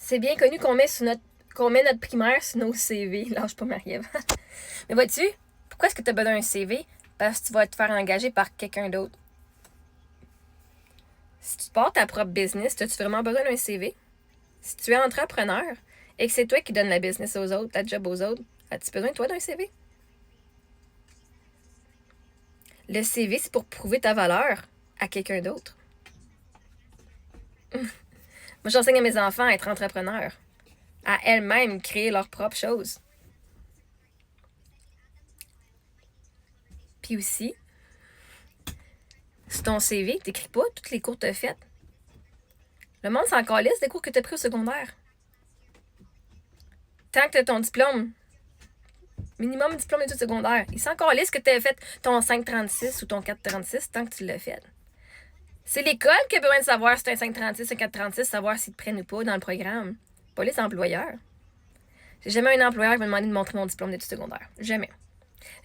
C'est bien connu qu'on met notre primaire sur nos CV. Lâche pas Marie-Ève. Mais vois-tu, pourquoi est-ce que tu as besoin d'un CV? Parce que tu vas te faire engager par quelqu'un d'autre. Si tu pars ta propre business, as-tu vraiment besoin d'un CV? Si tu es entrepreneur et que c'est toi qui donnes la business aux autres, ta job aux autres, as-tu besoin, toi, d'un CV? Le CV, c'est pour prouver ta valeur à quelqu'un d'autre. Moi, j'enseigne à mes enfants à être entrepreneurs, à elles-mêmes créer leurs propres choses. Puis aussi, sur ton CV, t'écris pas toutes les cours que t'as faites. Le monde s'en calisse des cours que t'as pris au secondaire. Tant que t'as ton diplôme, minimum diplôme d'études secondaires, il s'en calisse que t'as fait ton 536 ou ton 436 tant que tu l'as fait. C'est l'école qui a besoin de savoir si t'as un 536 ou un 436, savoir s'ils te prennent ou pas dans le programme. Pas les employeurs. J'ai jamais un employeur qui m'a demandé de montrer mon diplôme d'études secondaires. Jamais.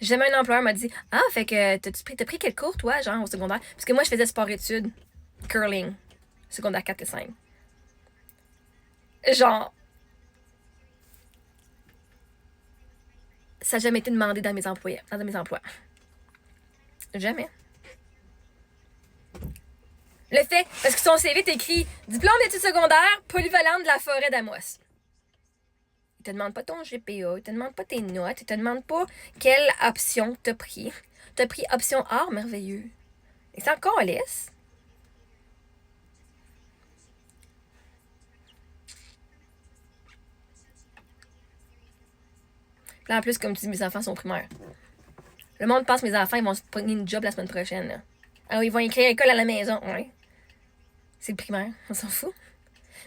Jamais un employeur m'a dit Ah, fait que t'as pris quel cours, toi, genre, au secondaire? Parce que moi, je faisais sport-études, curling, secondaire 4 et 5. Genre, ça n'a jamais été demandé dans mes emplois. Jamais. Le fait, parce que sur son CV, t'écris diplôme d'études secondaires, polyvalente de la forêt d'Amos. Il te demande pas ton GPA, il te demande pas tes notes, il te demande pas quelle option t'as pris. T'as pris option art merveilleux. Et c'est encore lisse. Puis là, en plus, comme tu dis, mes enfants sont primaires. Le monde pense que mes enfants, ils vont se pogner une job la semaine prochaine. Là. Alors, ils vont écrire école à la maison. Ouais. C'est le primaire, on s'en fout.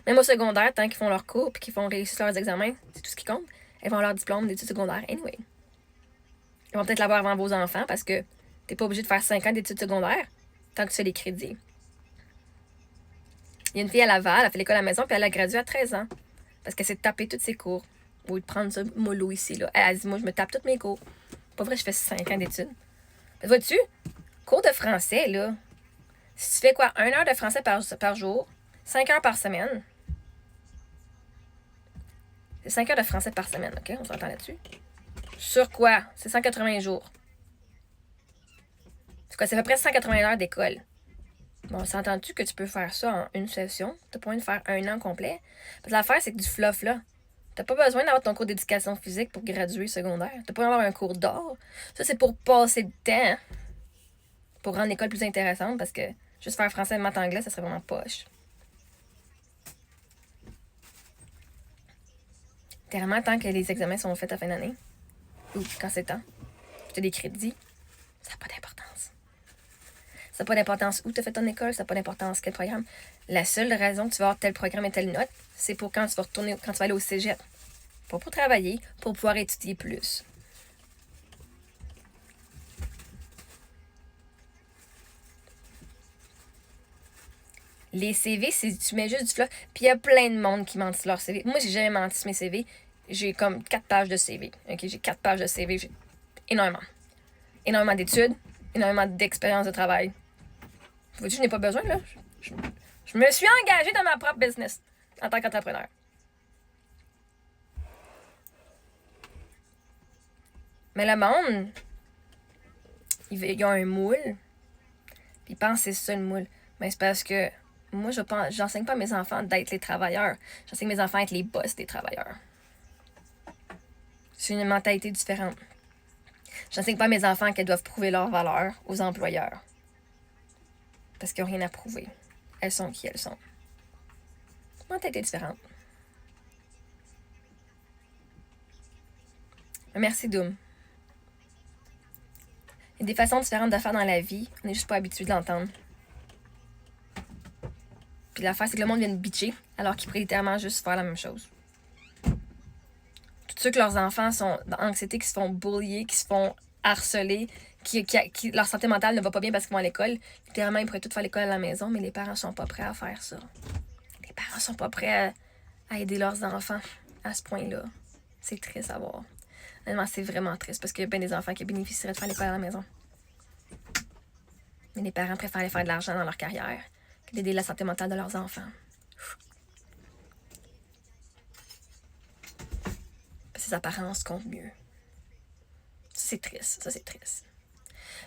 Même au secondaire, tant qu'ils font leurs cours et qu'ils font réussir leurs examens, c'est tout ce qui compte. Elles vont avoir leur diplôme d'études secondaires anyway. Ils vont peut-être l'avoir avant vos enfants parce que t'es pas obligé de faire 5 ans d'études secondaires tant que tu fais les crédits. Il y a une fille à Laval, elle fait l'école à la maison puis elle a gradué à 13 ans parce qu'elle s'est tapé tous ses cours. Au lieu de prendre ça mollo ici. Là. Elle a dit Moi, je me tape tous mes cours. Pas vrai, je fais 5 ans d'études. Mais vois-tu, cours de français, là, si tu fais quoi, 1 heure de français par jour, 5 heures par semaine. C'est 5 heures de français par semaine, OK? On s'entend là-dessus. Sur quoi? C'est 180 jours. C'est quoi? C'est à peu près 180 heures d'école. Bon, s'entends-tu que tu peux faire ça en une session? T'as pas besoin de faire 1 an complet. Parce que l'affaire, c'est que du fluff, là. T'as pas besoin d'avoir ton cours d'éducation physique pour graduer secondaire. T'as pas besoin d'avoir un cours d'art. Ça, c'est pour passer le temps. Pour rendre l'école plus intéressante parce que juste faire français, maths, anglais, ça serait vraiment poche. Littéralement, tant que les examens sont faits à fin d'année, ou quand c'est temps, tu as des crédits, ça n'a pas d'importance. Ça n'a pas d'importance où tu as fait ton école, ça n'a pas d'importance quel programme. La seule raison que tu vas avoir tel programme et telle note, c'est pour quand tu vas retourner, quand tu vas aller au cégep. Pas pour travailler, pour pouvoir étudier plus. Les CV, c'est tu mets juste du fluff. Puis il y a plein de monde qui mentent sur leur CV. Moi, j'ai jamais menti sur mes CV. J'ai comme 4 pages de CV. OK, j'ai 4 pages de CV. J'ai énormément. Énormément d'études, énormément d'expérience de travail. Vois-tu, je n'ai pas besoin, là. Je me suis engagée dans ma propre business en tant qu'entrepreneur. Mais le monde, ils ont un moule, puis ils pensent que c'est ça le moule. Mais c'est parce que moi, j'enseigne pas à mes enfants d'être les travailleurs. J'enseigne mes enfants à être les boss des travailleurs. C'est une mentalité différente. J'enseigne pas à mes enfants qu'elles doivent prouver leur valeur aux employeurs. Parce qu'ils n'ont rien à prouver. Elles sont qui elles sont. Mentalité différente. Merci, Doom. Il y a des façons différentes de faire dans la vie. On n'est juste pas habitué de l'entendre. Puis l'affaire, c'est que le monde vient de bitcher alors qu'ils pourraient littéralement juste faire la même chose. Tous ceux que leurs enfants sont dans l'anxiété, qui se font bullier, qui se font harceler, qui leur santé mentale ne va pas bien parce qu'ils vont à l'école. Littéralement, ils pourraient tout faire l'école à la maison, mais les parents sont pas prêts à faire ça. Les parents sont pas prêts à aider leurs enfants à ce point-là. C'est triste à voir. Honnêtement, c'est vraiment triste parce qu'il y a bien des enfants qui bénéficieraient de faire l'école à la maison. Mais les parents préfèrent aller faire de l'argent dans leur carrière que d'aider la santé mentale de leurs enfants. tes apparences comptent mieux. Ça, c'est triste. Ça, c'est triste.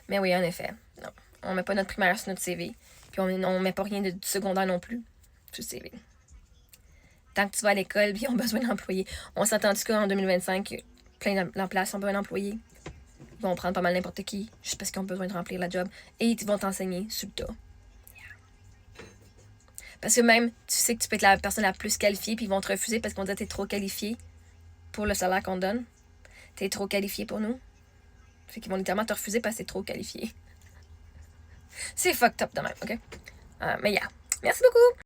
Mais oui, en effet. Non. On met pas notre primaire sur notre CV. Puis on met pas rien de secondaire non plus sur le CV. Tant que tu vas à l'école, puis ils ont besoin d'employés. On s'entend du qu'en 2025, plein d'emplois ont besoin d'employés. Ils vont prendre pas mal n'importe qui, juste parce qu'ils ont besoin de remplir la job. Et ils vont t'enseigner sur le tas. Parce que même, tu sais que tu peux être la personne la plus qualifiée, puis ils vont te refuser parce qu'on dit que t'es trop qualifié pour le salaire qu'on te donne. T'es trop qualifié pour nous. Fait qu'ils vont littéralement te refuser parce que t'es trop qualifié. C'est fucked up de même, ok? Mais yeah. Merci beaucoup!